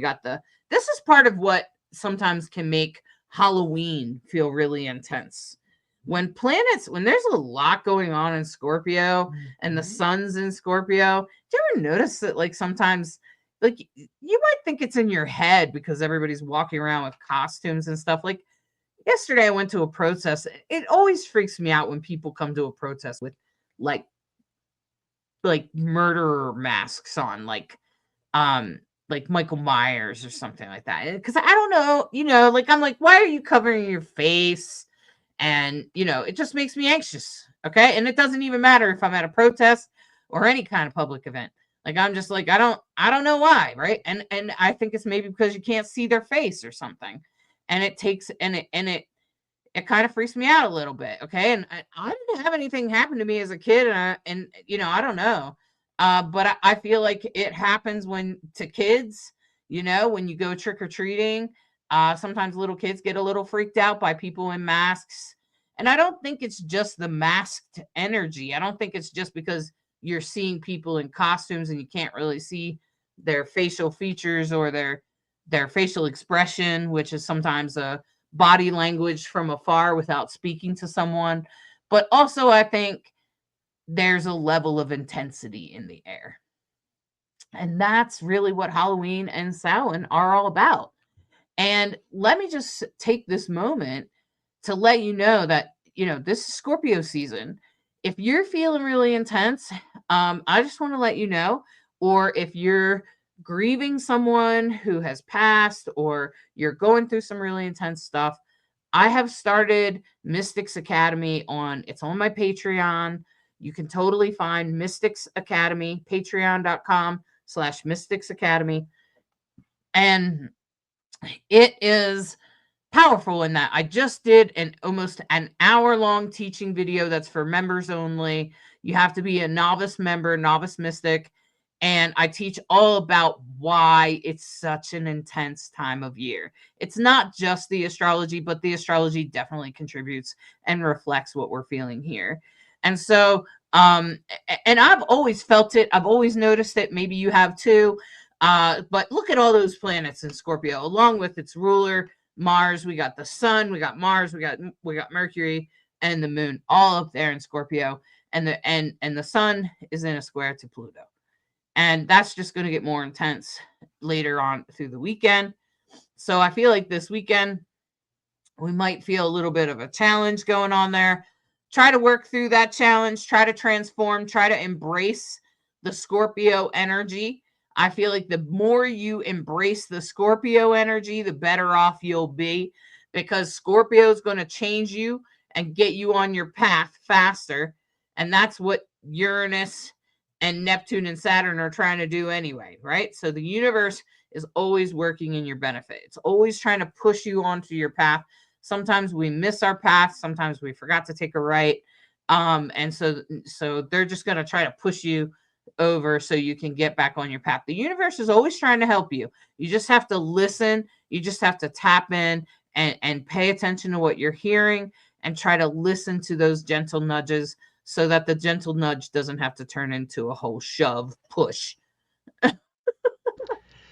This is part of what sometimes can make Halloween feel really intense. When there's a lot going on in Scorpio and the sun's in Scorpio, do you ever notice that, like, sometimes, like, you might think it's in your head because everybody's walking around with costumes and stuff. Like, yesterday I went to a protest. It always freaks me out when people come to a protest with like murderer masks on, like Michael Myers or something like that. Because I don't know, like, I'm like, why are you covering your face? And it just makes me anxious. Okay. And it doesn't even matter if I'm at a protest or any kind of public event. Like, I'm just like, I don't know why, right? And I think it's maybe because you can't see their face or something. And it kind of freaks me out a little bit. Okay. And I didn't have anything happen to me as a kid. And I don't know. But I feel like it happens to kids, when you go trick or treating. Sometimes little kids get a little freaked out by people in masks. And I don't think it's just the masked energy. I don't think it's just because you're seeing people in costumes and you can't really see their facial features or their their facial expression, which is sometimes a body language from afar without speaking to someone. But also, I think there's a level of intensity in the air. And that's really what Halloween and Samhain are all about. And let me just take this moment to let you know that, this is Scorpio season. If you're feeling really intense, I just want to let you know, or if you're grieving someone who has passed, or you're going through some really intense stuff, I have started Mystics Academy it's on my Patreon. You can totally find Mystics Academy, patreon.com/Mystics Academy. And it is powerful in that I just did almost an hour-long teaching video that's for members only. You have to be a novice member, novice mystic, and I teach all about why it's such an intense time of year. It's not just the astrology, but the astrology definitely contributes and reflects what we're feeling here. And so, and I've always felt it. I've always noticed it. Maybe you have too. But look at all those planets in Scorpio, along with its ruler, Mars. We got the sun, we got Mars, we got Mercury and the moon, all up there in Scorpio. And the sun is in a square to Pluto. And that's just going to get more intense later on through the weekend. So I feel like this weekend we might feel a little bit of a challenge going on there. Try to work through that challenge, try to transform, try to embrace the Scorpio energy. I feel like the more you embrace the Scorpio energy, the better off you'll be, because Scorpio is going to change you and get you on your path faster. And that's what Uranus and Neptune and Saturn are trying to do anyway, right? So the universe is always working in your benefit. It's always trying to push you onto your path. Sometimes we miss our path. Sometimes we forgot to take a right. And so they're just going to try to push you over so you can get back on your path. The universe is always trying to help you. You just have to listen. You just have to tap in and pay attention to what you're hearing and try to listen to those gentle nudges so that the gentle nudge doesn't have to turn into a whole shove push.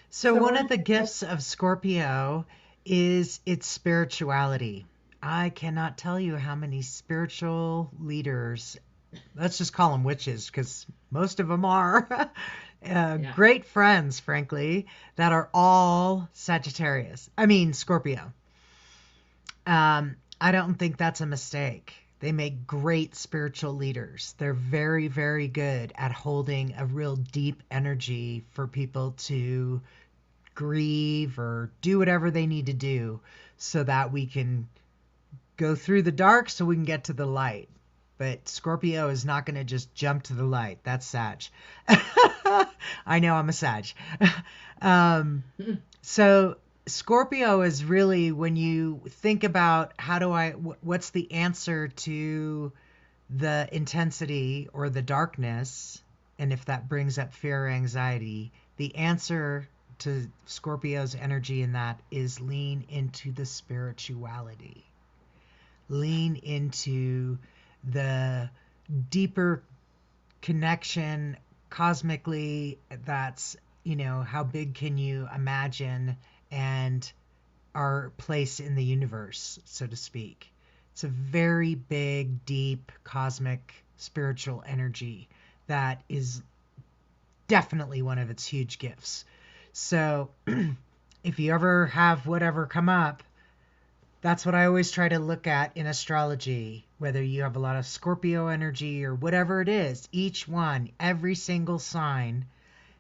So one of the gifts of Scorpio is its spirituality. I cannot tell you how many spiritual leaders, let's just call them witches, because most of them are great friends, frankly, that are all Scorpio. I don't think that's a mistake. They make great spiritual leaders. They're very, very good at holding a real deep energy for people to grieve or do whatever they need to do so that we can go through the dark so we can get to the light. But Scorpio is not going to just jump to the light. That's Sag. I know I'm a Sag. So Scorpio is really, when you think about what's the answer to the intensity or the darkness, and if that brings up fear or anxiety, the answer to Scorpio's energy in that is lean into the spirituality. Lean into the deeper connection cosmically. That's, how big can you imagine and our place in the universe, so to speak. It's a very big, deep, cosmic, spiritual energy that is definitely one of its huge gifts. So if you ever have whatever come up, that's what I always try to look at in astrology, whether you have a lot of Scorpio energy or whatever it is. Each one, every single sign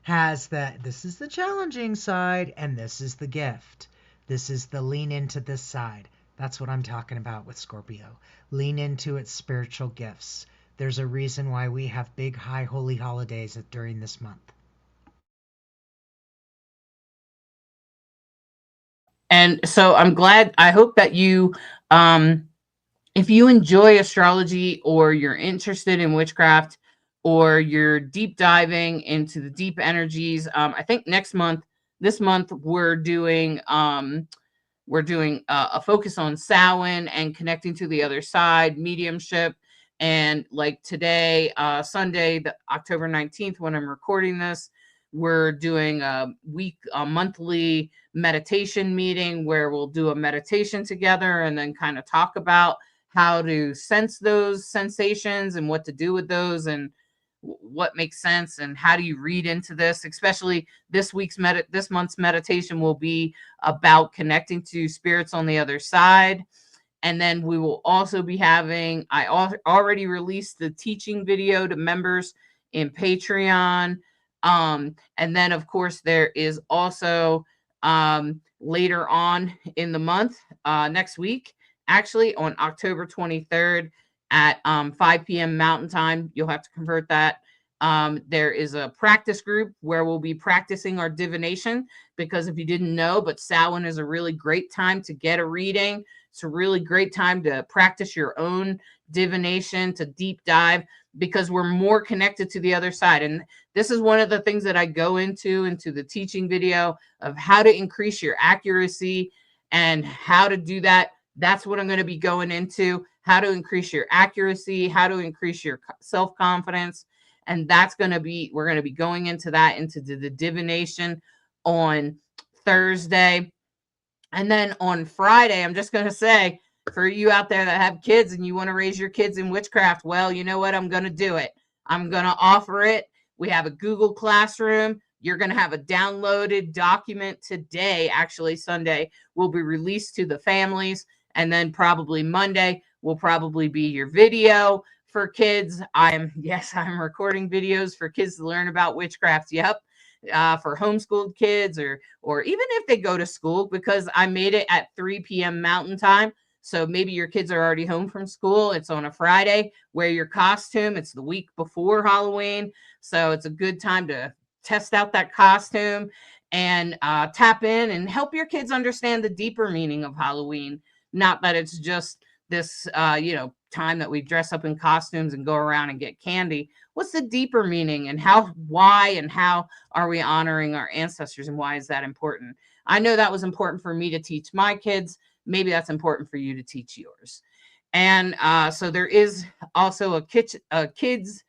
has this is the challenging side and this is the gift. This is the lean into this side. That's what I'm talking about with Scorpio. Lean into its spiritual gifts. There's a reason why we have big, high, holy holidays during this month. And so I hope that you, if you enjoy astrology or you're interested in witchcraft or you're deep diving into the deep energies, I think this month we're doing a focus on Samhain and connecting to the other side, mediumship. And like today, Sunday, October 19th, when I'm recording this, we're doing a monthly meditation meeting where we'll do a meditation together and then kind of talk about how to sense those sensations and what to do with those and what makes sense and how do you read into this. Especially this month's meditation will be about connecting to spirits on the other side. And then we will also be having, I already released the teaching video to members in Patreon. And then, of course, there is also later on in the month, next week, actually on October 23rd at 5 p.m. Mountain Time. You'll have to convert that. There is a practice group where we'll be practicing our divination, because if you didn't know, but Samhain is a really great time to get a reading. It's a really great time to practice your own divination, to deep dive, because we're more connected to the other side. And this is one of the things that I go into the teaching video of how to increase your accuracy and how to do that. That's what I'm going to be going into, how to increase your accuracy, how to increase your self-confidence. And that's going to be, we're going to be going into that, into the divination on Thursday. And then on Friday, I'm just going to say, for you out there that have kids and you want to raise your kids in witchcraft, well, you know what? I'm going to do it. I'm going to offer it. We have a Google Classroom. You're going to have a downloaded document today, actually Sunday, will be released to the families. And then probably Monday will probably be your video for kids. I'm recording videos for kids to learn about witchcraft. Yep. For homeschooled kids or even if they go to school, because I made it at 3 p.m. Mountain Time. So maybe your kids are already home from school. It's on a Friday. Wear your costume. It's the week before Halloween. So it's a good time to test out that costume and tap in and help your kids understand the deeper meaning of Halloween. Not that it's just this, time that we dress up in costumes and go around and get candy. What's the deeper meaning, and why and how are we honoring our ancestors, and why is that important? I know that was important for me to teach my kids. Maybe that's important for you to teach yours. And so there is also a kids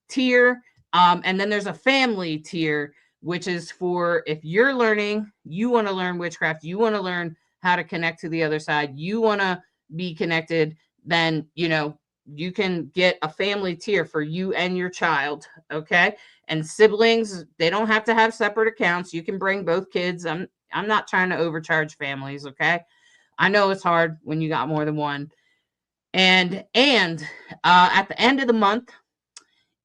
tier. And then there's a family tier, which is for if you're learning, you want to learn witchcraft, you want to learn how to connect to the other side, you want to be connected, then, you can get a family tier for you and your child. Okay. And siblings, they don't have to have separate accounts. You can bring both kids. I'm not trying to overcharge families. Okay. I know it's hard when you got more than one. And at the end of the month,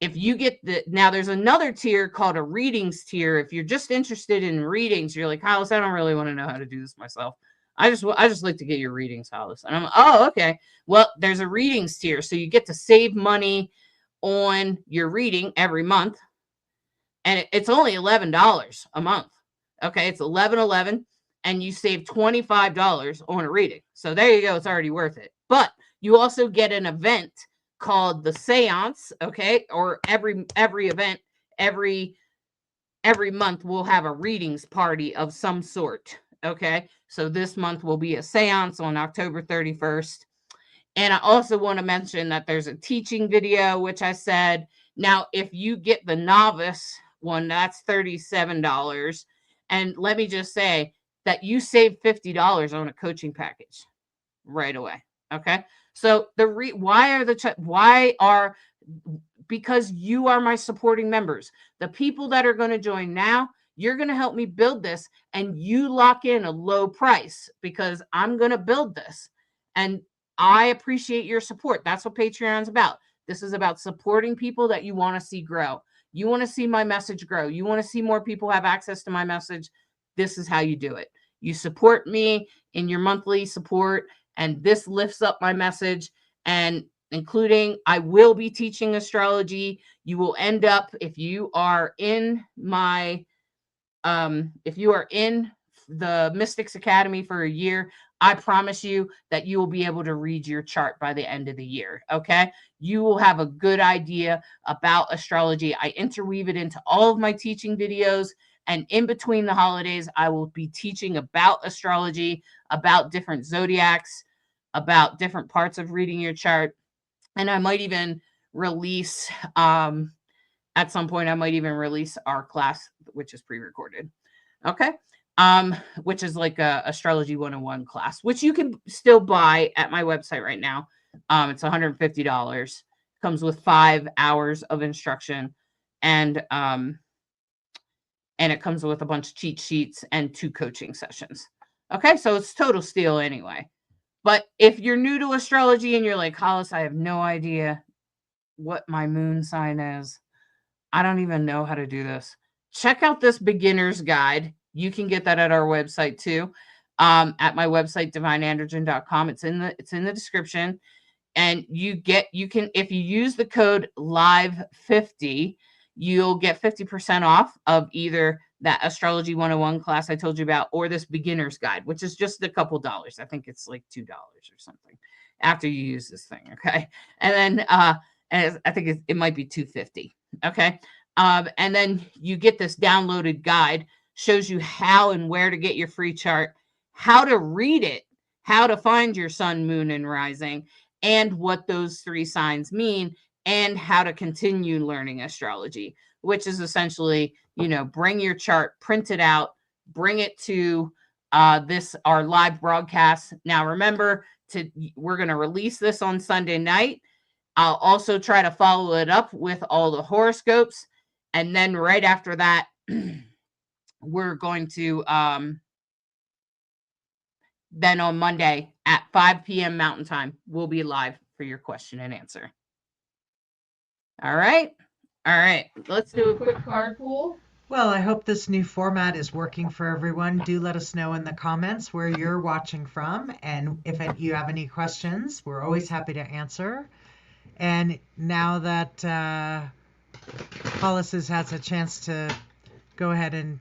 if you get now there's another tier called a readings tier. If you're just interested in readings, you're like, Hollis, I don't really want to know how to do this myself. I just like to get your readings, Hollis. And I'm like, oh, okay. Well, there's a readings tier. So you get to save money on your reading every month. And it's only $11 a month. Okay. It's $11.11 and you save $25 on a reading. So there you go. It's already worth it. But you also get an event called the seance. Okay. Or every event, every month we'll have a readings party of some sort. Okay. So this month will be a seance on October 31st. And I also want to mention that there's a teaching video, which I said, now, if you get the novice one, that's $37. And let me just say that you save $50 on a coaching package right away. Okay. So because you are my supporting members, the people that are going to join now, you're going to help me build this, and you lock in a low price because I'm going to build this. And I appreciate your support. That's what Patreon's about. This is about supporting people that you want to see grow. You want to see my message grow. You want to see more people have access to my message. This is how you do it. You support me in your monthly support, and this lifts up my message, and including I will be teaching astrology. You will end up, if you are in the Mystics Academy for a year, I promise you that you will be able to read your chart by the end of the year. Okay. You will have a good idea about astrology. I interweave it into all of my teaching videos. And in between the holidays, I will be teaching about astrology, about different zodiacs, about different parts of reading your chart. And I might even release At some point, I might even release our class, which is pre-recorded. Okay. Which is like a astrology 101 class, which you can still buy at my website right now. It's $150. Comes with 5 hours of instruction, and it comes with a bunch of cheat sheets and 2 coaching sessions. Okay, so it's total steal anyway. But if you're new to astrology and you're like, Hollis, I have no idea what my moon sign is, I don't even know how to do this, check out this beginner's guide. You can get that at our website too. At my website, divineandrogen.com. It's in the description. And you can, if you use the code LIVE50, you'll get 50% off of either that astrology 101 class I told you about, or this beginner's guide, which is just a couple dollars. I think it's like $2 or something after you use this thing. Okay. And then, and I think it might be $250. Okay. And then you get this downloaded guide, shows you how and where to get your free chart, how to read it, how to find your sun, moon, and rising, and what those 3 signs mean, and how to continue learning astrology, which is essentially, bring your chart, print it out, bring it to our live broadcast. Now, remember, we're going to release this on Sunday night. I'll also try to follow it up with all the horoscopes. And then right after that, we're going to, then on Monday at 5 p.m. Mountain Time, we'll be live for your question and answer. All right. Let's do a quick card pool. Well, I hope this new format is working for everyone. Do let us know in the comments where you're watching from. And if you have any questions, we're always happy to answer. And now that Hollis has a chance to go ahead and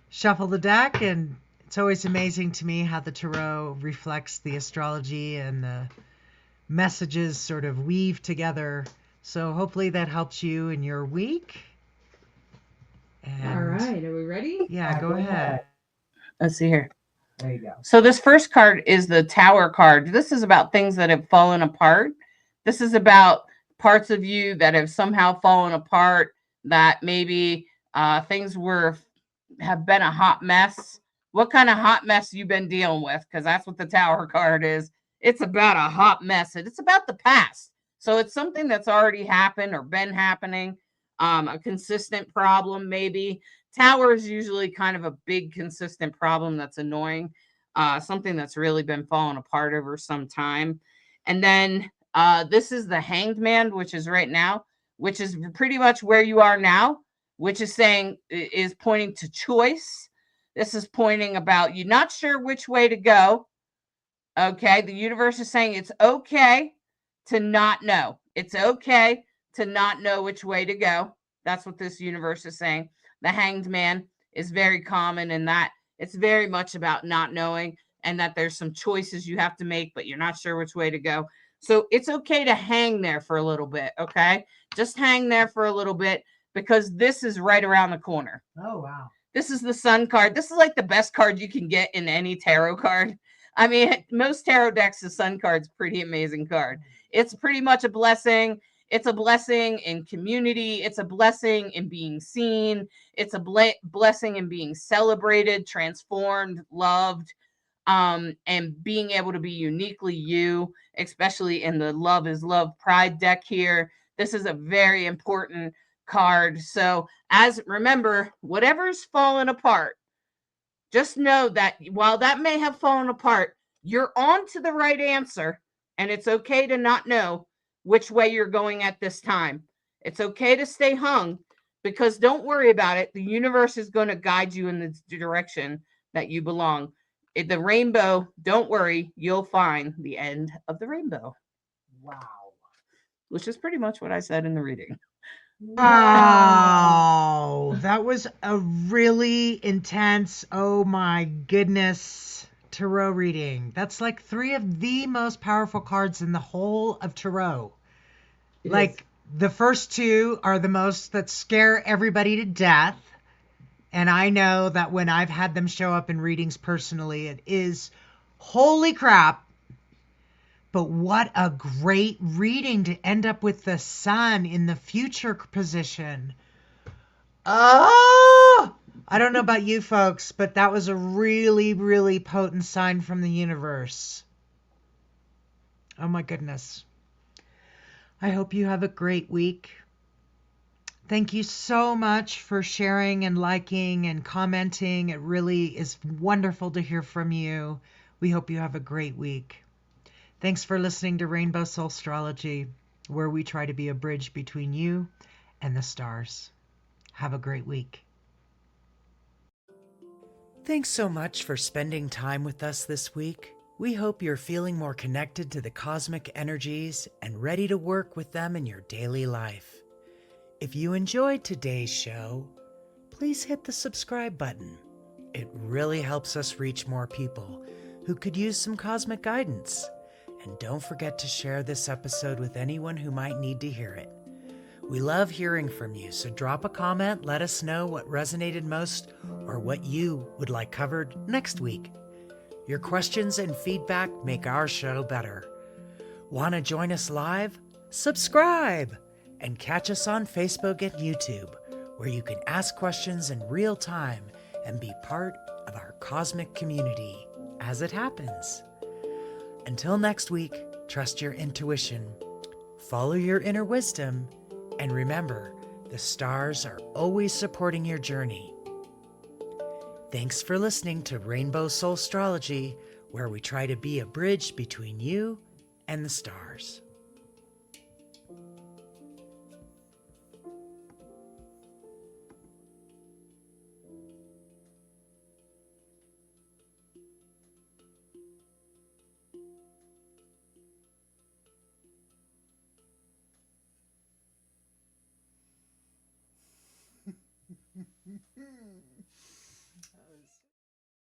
shuffle the deck, and it's always amazing to me how the tarot reflects the astrology and the messages sort of weave together. So hopefully that helps you in your week. And all right, are we ready? Yeah, go ahead. Let's see here. There you go. So this first card is the Tower card. This is about things that have fallen apart. This is about parts of you that have somehow fallen apart, that maybe things have been a hot mess. What kind of hot mess you've been dealing with? Because that's what the Tower card is. It's about a hot mess. It's about the past. So it's something that's already happened or been happening, a consistent problem maybe. Tower is usually kind of a big consistent problem that's annoying, something that's really been falling apart over some time. And then this is the Hanged Man, which is right now, which is pretty much where you are now, which is pointing to choice. This is pointing about you not sure which way to go. Okay, the universe is saying it's okay to not know. It's okay to not know which way to go. That's what this universe is saying. The Hanged Man is very common in that it's very much about not knowing, and that there's some choices you have to make, but you're not sure which way to go. So it's okay to hang there for a little bit, okay? Just hang there for a little bit, because this is right around the corner. Oh, wow. This is the Sun card. This is like the best card you can get in any tarot card. I mean, most tarot decks, the Sun card's pretty amazing card. It's pretty much a blessing. It's a blessing in community. It's a blessing in being seen. It's a blessing in being celebrated, transformed, loved, and being able to be uniquely you, especially in the Love is Love Pride deck here. This is a very important card. So remember, whatever's fallen apart, just know that while that may have fallen apart, you're on to the right answer, and it's okay to not know which way you're going at this time. It's okay to stay hung, because don't worry about it. The universe is going to guide you in the direction that you belong. The rainbow, don't worry, you'll find the end of the rainbow. Wow. Which is pretty much what I said in the reading. Wow. That was a really intense, oh my goodness, tarot reading. That's like 3 of the most powerful cards in the whole of tarot. The first 2 are the most that scare everybody to death. And I know that when I've had them show up in readings personally, it is holy crap. But what a great reading to end up with the sun in the future position. Oh, I don't know about you folks, but that was a really, really potent sign from the universe. Oh my goodness. I hope you have a great week. Thank you so much for sharing and liking and commenting. It really is wonderful to hear from you. We hope you have a great week. Thanks for listening to Rainbow Soulstrology, where we try to be a bridge between you and the stars. Have a great week. Thanks so much for spending time with us this week. We hope you're feeling more connected to the cosmic energies and ready to work with them in your daily life. If you enjoyed today's show, please hit the subscribe button. It really helps us reach more people who could use some cosmic guidance. And don't forget to share this episode with anyone who might need to hear it. We love hearing from you, so drop a comment, let us know what resonated most or what you would like covered next week. Your questions and feedback make our show better. Want to join us live? Subscribe! And catch us on Facebook and YouTube, where you can ask questions in real time and be part of our cosmic community as it happens. Until next week, trust your intuition, follow your inner wisdom, and remember, the stars are always supporting your journey. Thanks for listening to Rainbow Soulstrology, where we try to be a bridge between you and the stars.